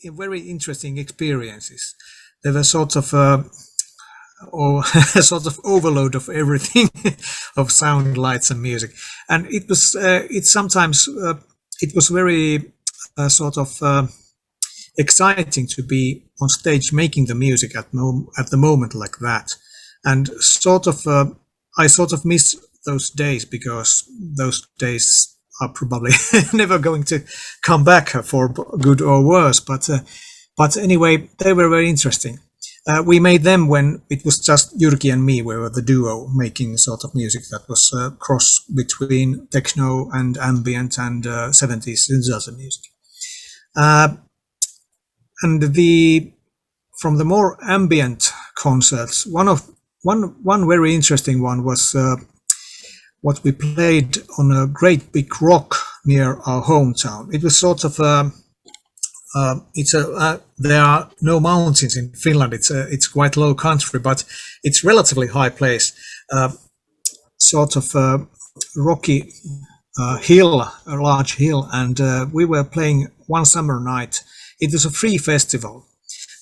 very interesting experiences. There were sort of or sort of overload of everything, of sound, lights, and music, and it was sometimes it was very sort of exciting to be on stage making the music at the moment like that, and sort of I sort of miss those days, because those days are probably never going to come back, for good or worse, but anyway, they were very interesting. We made them when it was just Jyrki and me. We were the duo making sort of music that was a cross between techno and ambient and 70s synthesizer music. And from the more ambient concerts, one very interesting one was what we played on a great big rock near our hometown. It was sort of there are no mountains in Finland. It's quite low country, but it's relatively high place. Sort of rocky hill, a large hill, and we were playing one summer night. It was a free festival.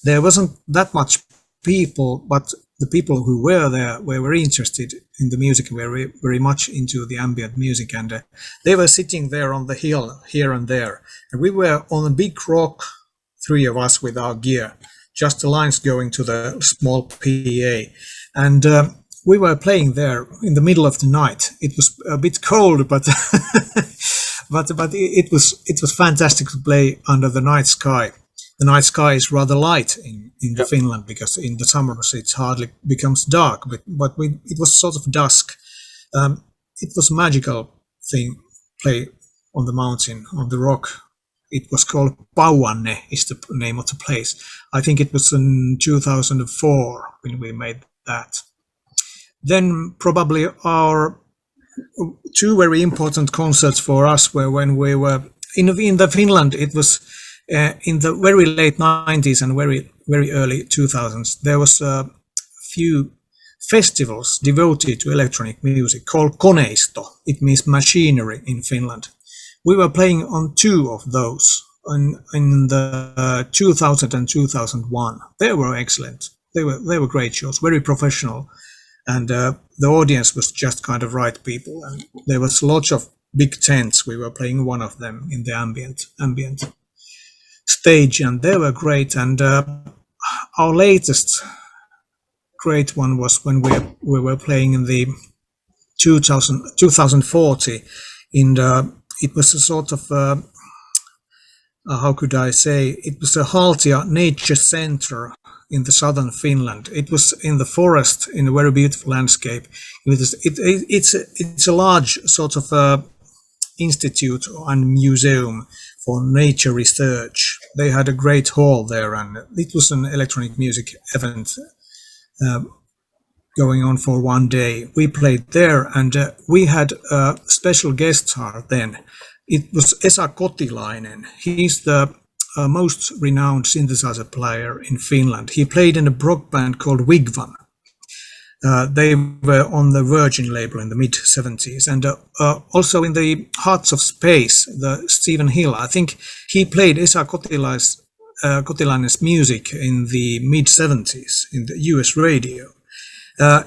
There wasn't that much people, but the people who were there were very interested in the music, very, very much into the ambient music, and they were sitting there on the hill here and there. And we were on a big rock, three of us with our gear, just the lines going to the small PA. And we were playing there in the middle of the night. It was a bit cold, but but it was fantastic to play under the night sky. The night sky is rather light in Finland, because in the summers it hardly becomes dark, but it was sort of dusk. It was a magical thing, play on the mountain, on the rock. It was called Pauanne, is the name of the place. I think it was in 2004 when we made that. Then probably our two very important concerts for us were when we were in the Finland. It was in the very late 90s and very, very early 2000s. There was a few festivals devoted to electronic music called Koneisto. It means machinery in Finland. We were playing on two of those in the 2000 and 2001. They were excellent. They were great shows, very professional, and the audience was just kind of right people. And there was lots of big tents. We were playing one of them in the ambient stage, and they were great. And our latest great one was when we were playing in the 2040 in the. It was a sort of, how could I say, it was a Haltia nature center in the southern Finland. It was in the forest, in a very beautiful landscape. It's a large sort of institute and museum for nature research. They had a great hall there, and it was an electronic music event going on for one day. We played there, and we had a special guest star then. It was Esa Kotilainen. He's the most renowned synthesizer player in Finland. He played in a rock band called Wigwam. They were on the Virgin label in the mid-70s, and also in the Hearts of Space, the Stephen Hill. I think he played Esa Kotilainen's music in the mid-70s in the US radio.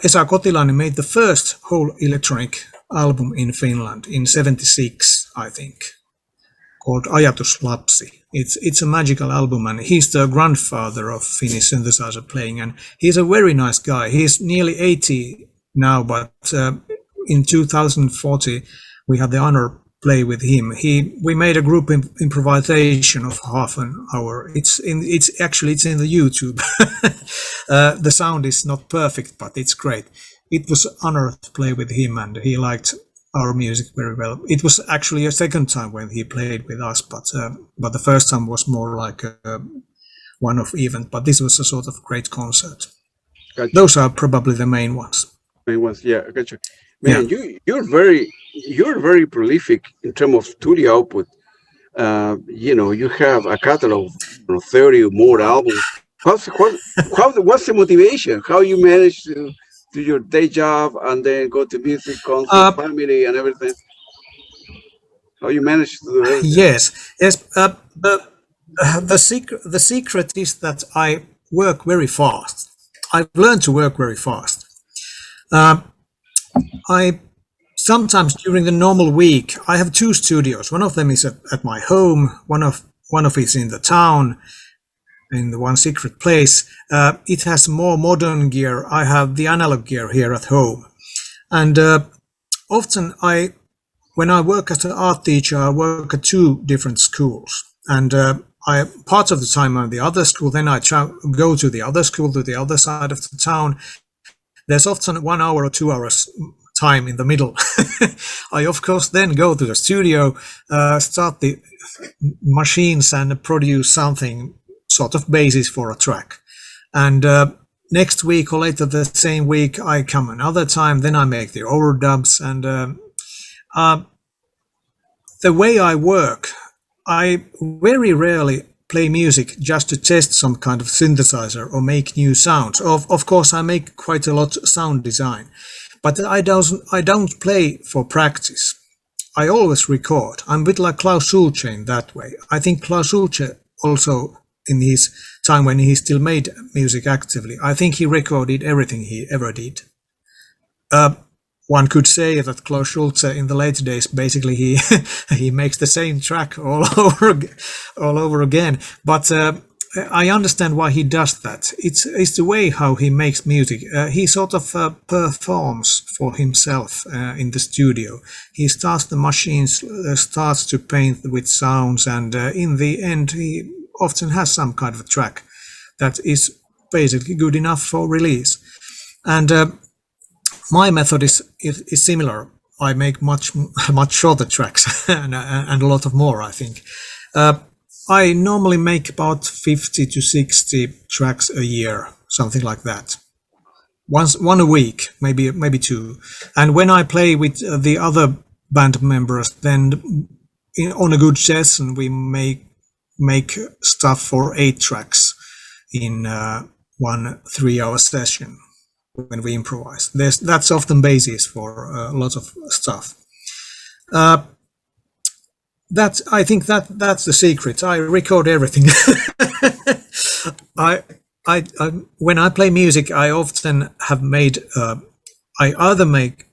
Esa Kotilainen made the first whole electronic album in Finland in 76, I think, called Ajatuslapsi. It's a magical album, and he's the grandfather of Finnish synthesizer playing, and he's a very nice guy. He's nearly 80 now, but in 2040 we had the honor play with him. We made a group improvisation of half an hour. It's in the YouTube. The sound is not perfect, but it's great. It was an honor to play with him, and he liked our music very well. It was actually a second time when he played with us, but the first time was more like a one-off event. But this was a sort of great concert. Gotcha. Those are probably the main ones. Yeah, gotcha. Man, yeah. You're very prolific in terms of studio output. You have a catalog of 30 or more albums. What's the motivation? How you manage to do your day job and then go to music, concert, family, and everything? How you manage to do everything? Yes. The secret is that I work very fast. I've learned to work very fast. I sometimes during the normal week I have two studios. One of them is at my home. One of it's in the town, in the one secret place. It has more modern gear. I have the analog gear here at home, and often when I work as an art teacher, I work at two different schools, and I part of the time I'm at the other school. Then I go to the other school, to the other side of the town. There's often 1 hour or 2 hours time in the middle. I of course then go to the studio, start the machines and produce something sort of basis for a track. And next week or later the same week I come another time, then I make the overdubs. And the way I work, I very rarely play music just to test some kind of synthesizer or make new sounds. Of course I make quite a lot sound design, but I don't play for practice. I always record. I'm a bit like Klaus Schulze in that way. I think Klaus Schulze also, in his time when he still made music actively, I think he recorded everything he ever did. One could say that Klaus Schulze in the later days, basically he makes the same track all over again. But I understand why he does that. It's the way how he makes music. He sort of performs for himself in the studio. He starts the machines, starts to paint with sounds, and in the end he often has some kind of a track that is basically good enough for release. And my method is similar. I make much shorter tracks and a lot of more, I think. I normally make about 50 to 60 tracks a year, something like that. One a week, maybe two. And when I play with the other band members, then on a good session we make stuff for 8 tracks in 1 3-hour session when we improvise. That's often basis for a lot of stuff. I think that's the secret. I record everything. I when I play music, I often have made. I either make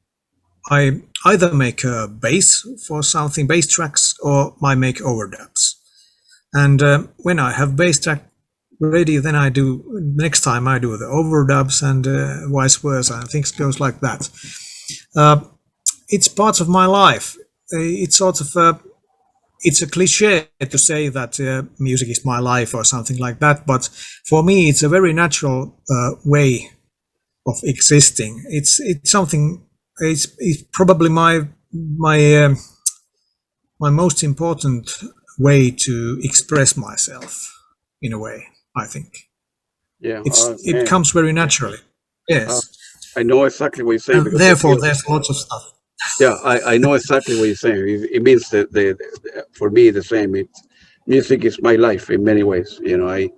a bass for something, bass tracks, or I make overdubs. And when I have bass track ready, then next time I do the overdubs, and vice versa, and things goes like that. It's part of my life. It's sort of it's a cliche to say that music is my life or something like that, but for me it's a very natural way of existing. It's something. It's probably my most important way to express myself in a way. I think. Yeah, it comes very naturally. Yes. I know exactly what you're saying. And therefore, there's lots of stuff. Yeah, I know exactly what you're saying. It means that for me the same. Music is my life in many ways. I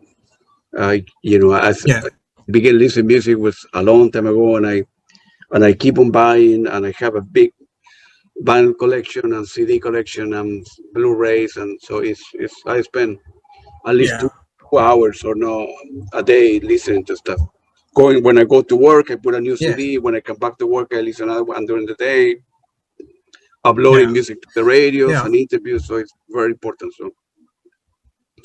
began listening to music was a long time ago, and I keep on buying, and I have a big vinyl collection and CD collection and Blu-rays, and so I spend at least 2 hours or no a day listening to stuff. When I go to work, I put a new CD. When I come back to work, I listen to one during the day. Uploading music to the radios and interviews, so it's very important. So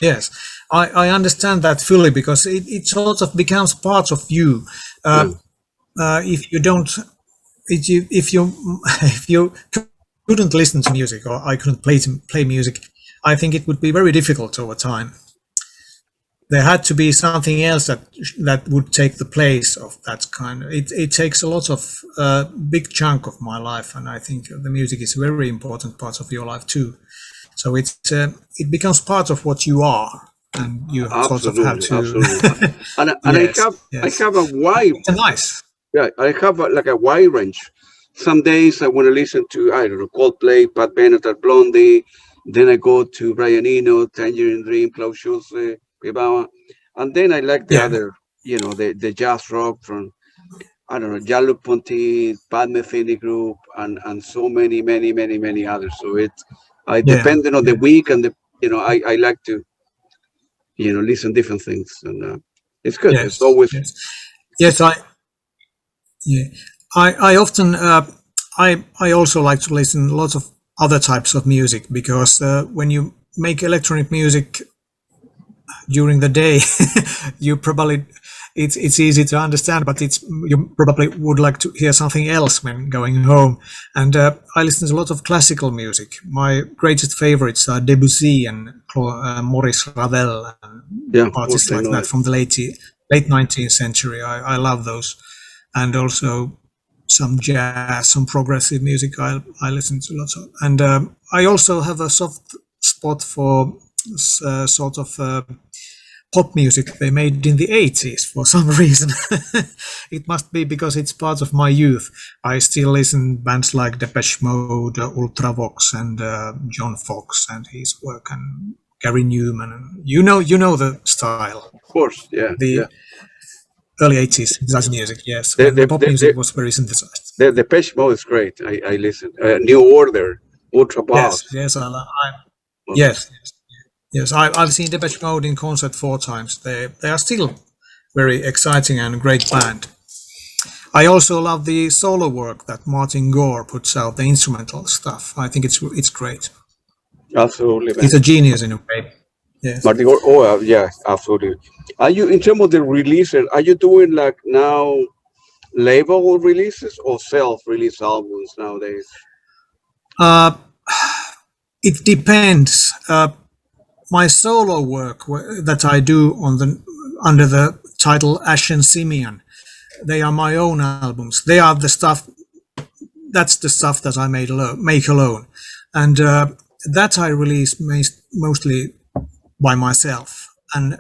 yes, I understand that fully, because it sort of becomes part of you. If you don't, if you couldn't listen to music, or I couldn't play music, I think it would be very difficult over time. There had to be something else that would take the place of that kind. It takes a lot of big chunk of my life, and I think the music is a very important part of your life too. So it becomes part of what you are, and you sort of have to. Absolutely. And I have a wide. Nice. Yeah, I have a wide range. Some days I want to listen to, I don't know, Coldplay, Pat Benatar, Blondie. Then I go to Brian Eno, Tangerine Dream, Klaus Schulze, and then I like the other, the jazz rock from, I don't know, Jean-Luc Ponty, Pat Metheny Group, and so many others. So depending on the week, and I like to listen different things, and it's good. Yes, It's always yes. I often I also like to listen lots of other types of music, because when you make electronic music during the day, you probably it's easy to understand, but you probably would like to hear something else when going home. And I listen to a lot of classical music. My greatest favorites are Debussy and Maurice Ravel and artists like that from the late 19th century. I love those, and also some jazz, some progressive music. I listen to lots of, and I also have a soft spot for sort of pop music they made in the 80s for some reason. It must be because it's part of my youth. I still listen bands like Depeche Mode, Ultravox, and John Fox and his work, and Gary Newman. And you know the style. Of course, yeah. Early 80s jazz music, yes. The pop music was very synthesized. The Depeche Mode is great. I listen. New Order, Ultravox. Yes, I've seen Depeche Mode in concert 4 times. They are still very exciting and great band. I also love the solo work that Martin Gore puts out, the instrumental stuff. I think it's great. Absolutely, man. He's a genius in a way. Yes. Martin Gore, yeah, absolutely. Are you, in terms of the releases, are you doing like now label releases or self-release albums nowadays? It depends. My solo work that I do under the title Ashen Simeon, they are my own albums. They are the stuff. That's the stuff that I make alone, and that I release mostly by myself and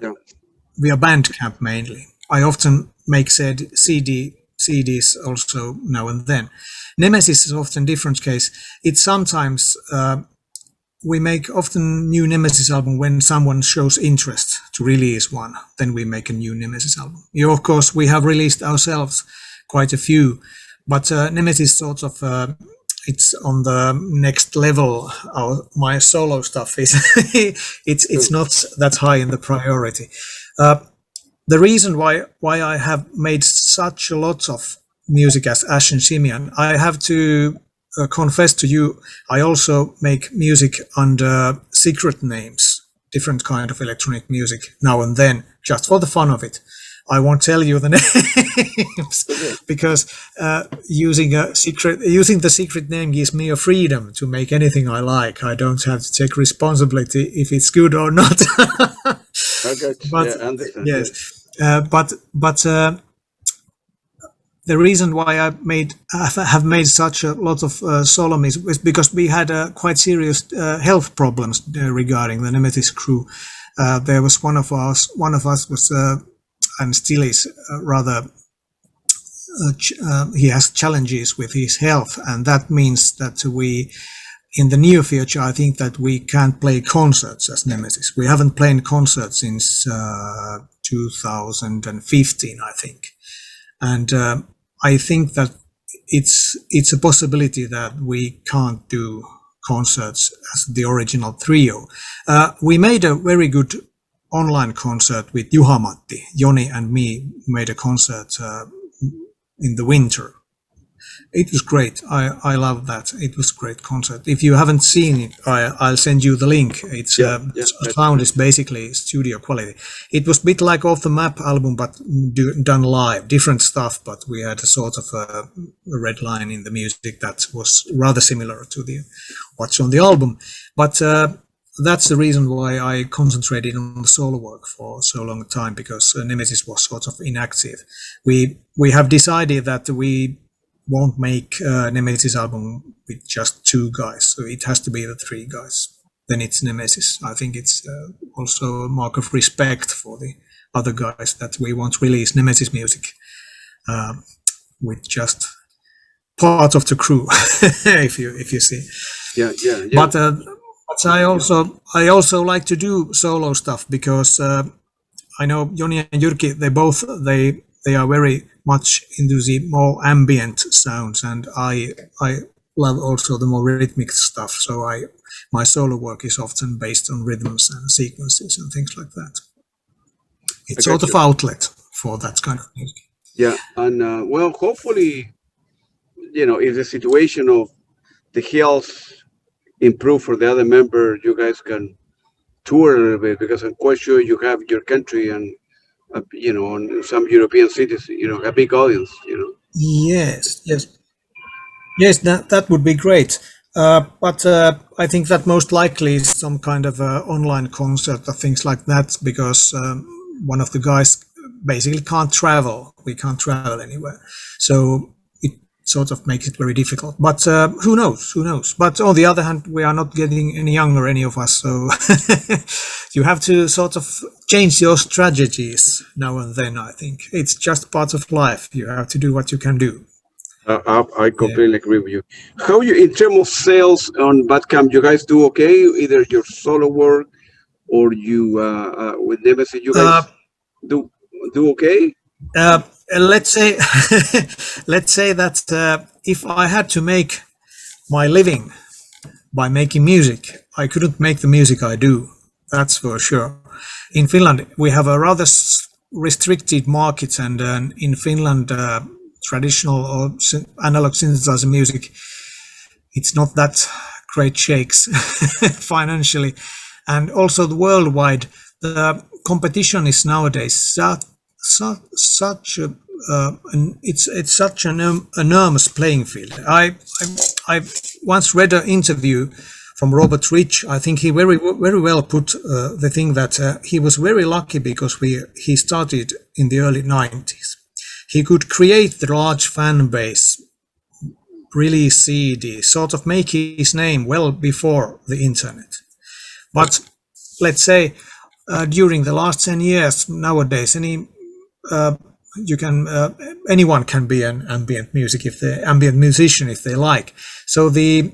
via Bandcamp mainly. I often make CDs also now and then. Nemesis is often a different case. It's sometimes. We make often new Nemesis album when someone shows interest to release one. Then we make a new Nemesis album. Of course, we have released ourselves quite a few, but Nemesis sort of it's on the next level. My solo stuff is it's not that high in the priority. The reason why I have made such a lot of music as Ashen Simeon, I have to confess to you, I also make music under secret names, different kind of electronic music now and then, just for the fun of it. I won't tell you the names because using the secret name gives me a freedom to make anything I like. I don't have to take responsibility if it's good or not. But the reason why I have made such a lot of solo music is because we had quite serious health problems regarding the Nemesis crew. There was one of us was and still is rather. He has challenges with his health, and that means that we, in the near future, I think that we can't play concerts as Nemesis. We haven't played concerts since 2015, I think, and I think that it's a possibility that we can't do concerts as the original trio. We made a very good online concert with Juha-Matti. Joni and me made a concert in the winter. It was great. I love that. It was a great concert. If you haven't seen it, I'll send you the link. It's sound is basically studio quality. It was a bit like Off the Map album, but done live. Different stuff, but we had a sort of a red line in the music that was rather similar to what's on the album. But that's the reason why I concentrated on the solo work for so long a time, because Nemesis was sort of inactive. We have decided that we won't make a Nemesis album with just 2 guys, so it has to be the 3 guys. Then it's Nemesis. I think it's also a mark of respect for the other guys that we won't release Nemesis music with just part of the crew, if you see. Yeah. But I also like to do solo stuff because I know Joni and Jyrki, they are very much into the more ambient sounds, and I love also the more rhythmic stuff. So my solo work is often based on rhythms and sequences and things like that. It's sort of outlet for that kind of music. Yeah, and well, hopefully, if the situation of the health improve for the other member, you guys can tour a little bit, because I'm quite sure you have your country and on some European cities, a big audience. Yes, that would be great. But I think that most likely is some kind of online concert or things like that, because one of the guys basically can't travel. We can't travel anywhere, so it sort of makes it very difficult. But who knows? Who knows? But on the other hand, we are not getting any younger, any of us. So you have to sort of change your strategies now and then. I think it's just part of life. You have to do what you can do. I completely agree with you. How you, in terms of sales on Bandcamp, you guys do okay? Either your solo work or you with Nemesis, you guys do okay? Let's say let's say that if I had to make my living by making music, I couldn't make the music I do. That's for sure. In Finland, we have a rather restricted market, and in Finland, traditional or analog synthesizer music, it's not that great shakes financially, and also the worldwide, the competition is nowadays such a it's such an enormous playing field. I once read an interview from Robert Rich. I think he very well put the thing that he was very lucky because he started in the early 90s. He could create the large fan base, release CD, sort of make his name well before the internet. But let's say during the last 10 years, nowadays, anyone can be an ambient musician if they like. So the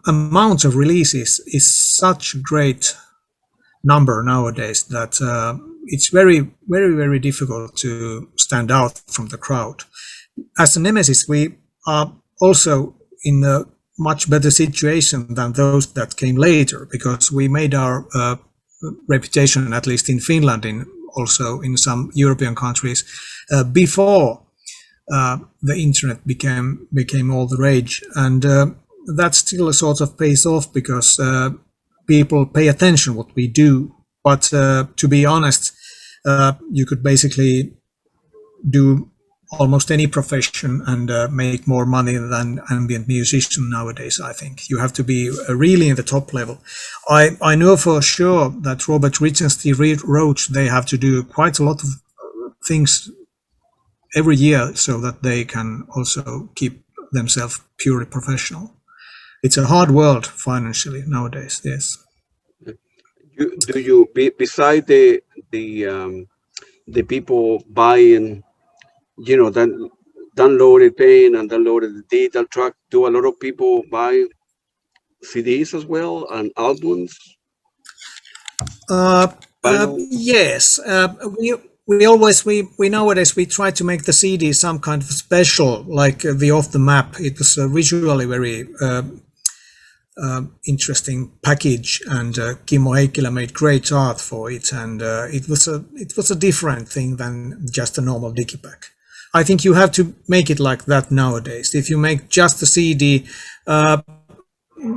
amount of releases is such a great number nowadays that it's very, very, very difficult to stand out from the crowd. As a Nemesis, we are also in a much better situation than those that came later, because we made our reputation, at least in Finland, also in some European countries, before the internet became all the rage, and that still sort of pays off because people pay attention what we do. But to be honest, you could basically do almost any profession and make more money than ambient musician nowadays. I think you have to be really in the top level. I know for sure that Robert Rich and Steve Roach, they have to do quite a lot of things every year so that they can also keep themselves purely professional. It's a hard world financially nowadays. Yes. Do you beside the people buying, then downloaded paint and downloaded the digital track, do a lot of people buy CDs as well and albums? Yes. We nowadays we try to make the CD some kind of special, like the Off the Map. It was visually very interesting package, and Kimmo Heikkilä made great art for it, and it was a different thing than just a normal digipack. I think you have to make it like that nowadays. If you make just a CD,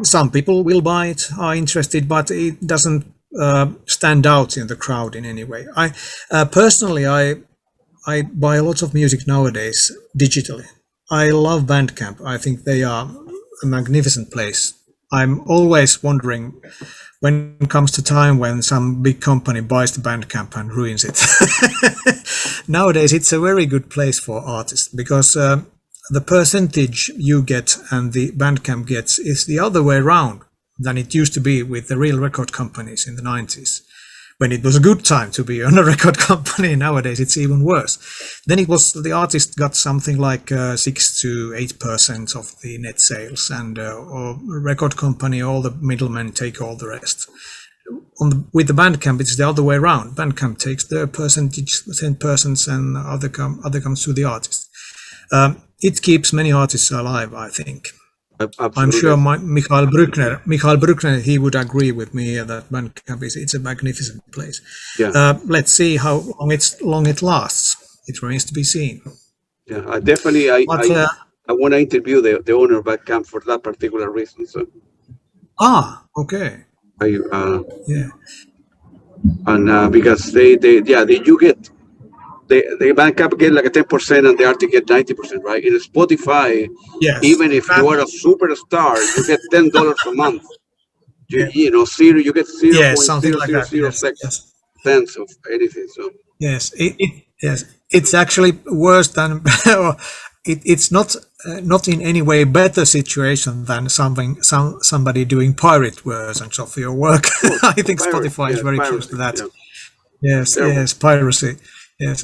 some people will buy it, are interested, but it doesn't stand out in the crowd in any way. I personally I buy lots of music nowadays digitally. I love Bandcamp. I think they are a magnificent place. I'm always wondering when it comes to time when some big company buys the Bandcamp and ruins it. Nowadays, it's a very good place for artists, because the percentage you get and the Bandcamp gets is the other way around than it used to be with the real record companies in the 90s. When it was a good time to be on a record company, nowadays it's even worse. Then it was the artist got something like 6 to 8% of the net sales, and or record company, all the middlemen take all the rest. With the Bandcamp, it's the other way around. Bandcamp takes their percentage, 10%, and other comes to the artist. It keeps many artists alive, I think. Absolutely. I'm sure Michael Bruckner, he would agree with me that Bandcamp it's a magnificent place. Yeah. Let's see how long it lasts. It remains to be seen. Yeah, definitely. I want to interview the owner of Bandcamp for that particular reason. So. Okay. Yeah. And because you get the Bandcamp get like a 10% and the artist get 90%, right? In Spotify, yes, even if you are a superstar, you get $10 a month. You get 0.0006 cents of anything. So yes, it's actually worse than it's not in any way better situation than somebody doing pirate versions of your work. I think Spotify is very close to that. Yeah. Yes, piracy. Yes,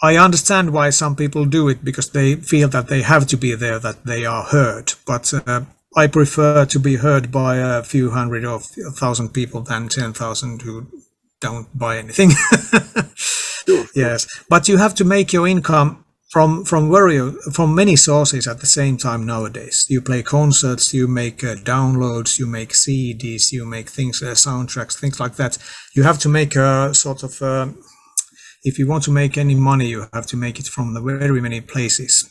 I understand why some people do it, because they feel that they have to be there, that they are heard. But I prefer to be heard by a few hundred or 1,000 people than 10,000 who don't buy anything. Sure. Yes, but you have to make your income from many sources at the same time nowadays. You play concerts, you make downloads, you make CDs, you make things, soundtracks, things like that. You have to make a sort of if you want to make any money, you have to make it from the very many places.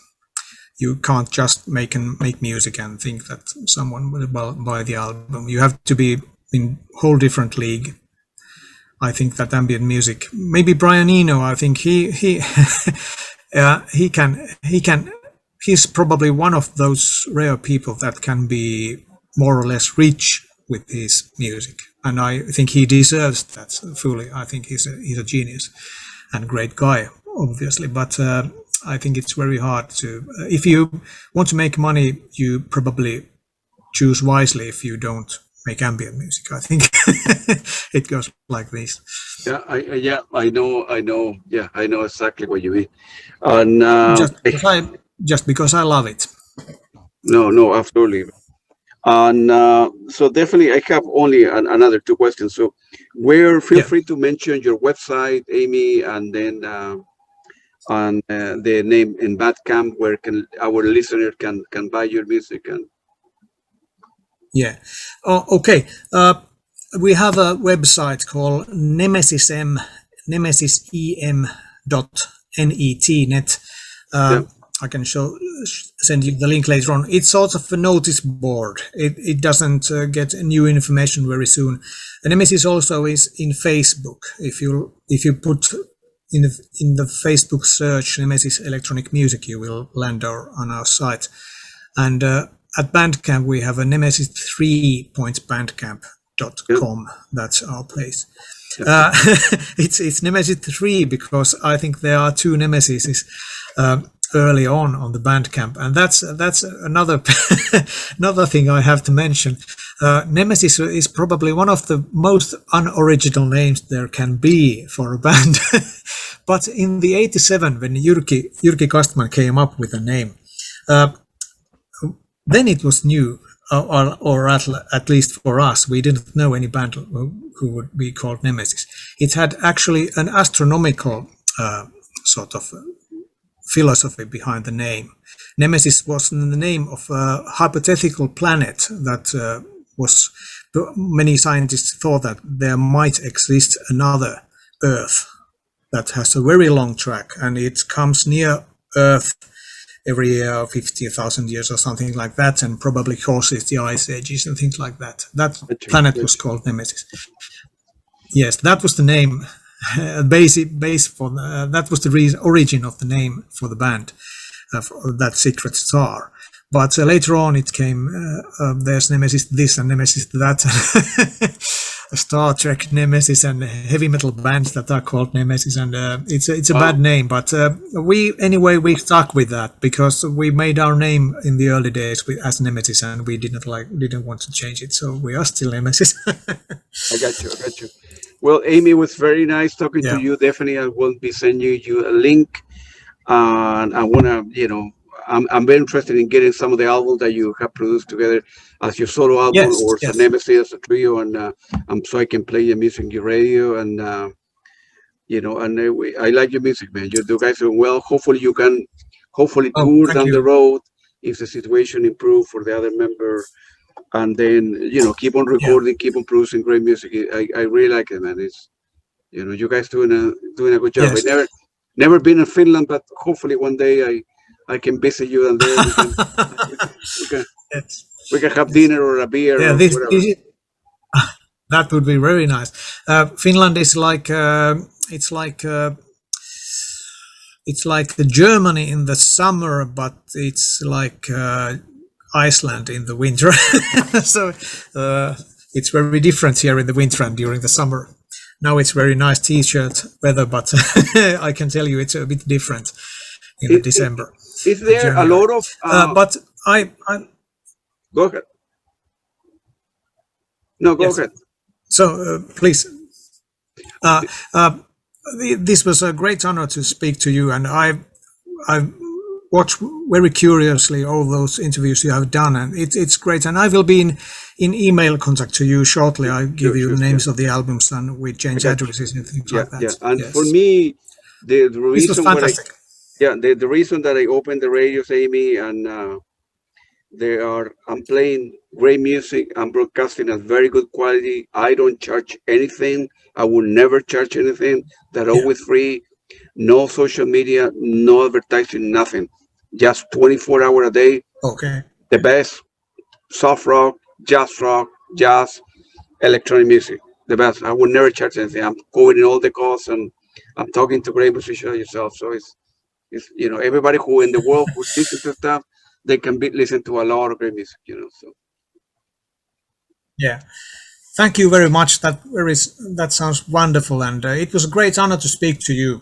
You can't just make music and think that someone will buy the album. You have to be in a whole different league. I think that ambient music, maybe Brian Eno, I think he's probably one of those rare people that can be more or less rich with his music, and I think he deserves that fully. I think he's a genius and great guy, obviously, but I think it's very hard to, if you want to make money, you probably choose wisely if you don't make ambient music. I think it goes like this. Yeah, I know. Yeah, I know exactly what you mean. And just because I love it. No, absolutely. And so definitely, I have only another two questions. So, feel free to mention your website, Amy, and then the name in Bandcamp, where our listener can buy your music. And okay. We have a website called nemesisem.net. I can send you the link later on. It's sort of a notice board. It doesn't get new information very soon. And Nemesis also is in Facebook. If you put in the Facebook search Nemesis Electronic Music, you will land on our site. And at Bandcamp we have a nemesis3.bandcamp.com. That's our place. It's Nemesis 3 because I think there are two Nemesises early on the Bandcamp, and that's another another thing I have to mention. Nemesis is probably one of the most unoriginal names there can be for a band. But in the '87, when Jyrki Kastman came up with a name, then it was new, or at least for us, we didn't know any band who would be called Nemesis. It had actually an astronomical sort of philosophy behind the name. Nemesis was the name of a hypothetical planet that many scientists thought that there might exist another Earth that has a very long track, and it comes near Earth every 50,000 years or something like that, and probably causes the ice ages and things like that. That planet was called Nemesis. Yes, that was the name. That was the origin of the name for the band, that secret star. But later on it came, there's Nemesis this and Nemesis that, Star Trek Nemesis and heavy metal bands that are called Nemesis, and it's a bad name, but we stuck with that because we made our name in the early days as Nemesis, and we didn't want to change it, so we are still Nemesis. I got you. Well, Amy, it was very nice talking to you. Definitely, I will be sending you a link. And I want to, I'm very interested in getting some of the albums that you have produced together as your solo album or as a Nemesis as a trio, and so I can play your music on your radio. And, I like your music, man. You guys are well. Hopefully you can tour down the road if the situation improve for the other member, and then keep on recording, keep on producing great music. I really like it, man. It's you guys doing a good job. Yes. I never been in Finland, but hopefully one day I can visit you, and there we can have dinner or a beer or whatever. That would be very nice. Finland is like it's like the Germany in the summer, but it's like Iceland in the winter. So it's very different here in the winter and during the summer. Now it's very nice t-shirt weather, but I can tell you it's a bit different in December. Is there a lot of? But I go ahead. No, go ahead. So please. This was a great honor to speak to you, and I've watched very curiously all those interviews you have done, and it's great. And I will be in email contact to you shortly. I'll give you the names of the albums, and we change addresses and things like that. Yeah. And for me, the reason the reason that I opened the radios, Amy, and I'm playing great music. I'm broadcasting at very good quality. I don't charge anything. I will never charge anything. They're always free. No social media, no advertising, nothing. Just 24 hours a day. Okay. The best soft rock, jazz, electronic music. The best. I will never charge anything. I'm covering all the costs, and I'm talking to great musicians yourself. So it's everybody who in the world who listens to stuff, they can listen to a lot of great music. So. Yeah. Thank you very much. That sounds wonderful, and it was a great honor to speak to you.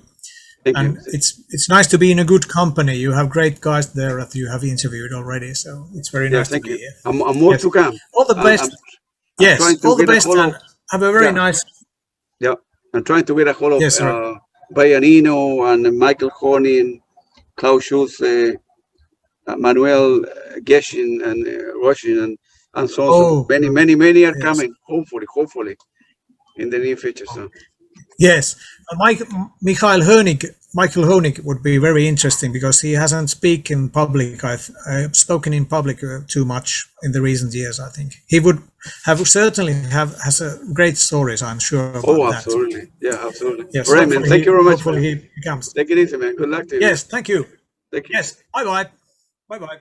Thank you. It's nice to be in a good company. You have great guys there that you have interviewed already, so it's very nice to be here. I'm more to come. All the best. All the best, and have a very nice. Yeah, I'm trying to get a hold of Baianino and Michael Horning, Klaus Schulze, Manuel Geshin, and Roshin, and so many are coming. Hopefully, in the near future. So. Yes, Michael Honig would be very interesting because he hasn't spoken in public. I've spoken in public too much in the recent years. I think he would has a great stories. I'm sure. About absolutely, absolutely. Yes, all right, man. Thank you very much. Hopefully he comes. Take it easy, man. Good luck to you. Yes, thank you. Thank you. Yes, bye bye.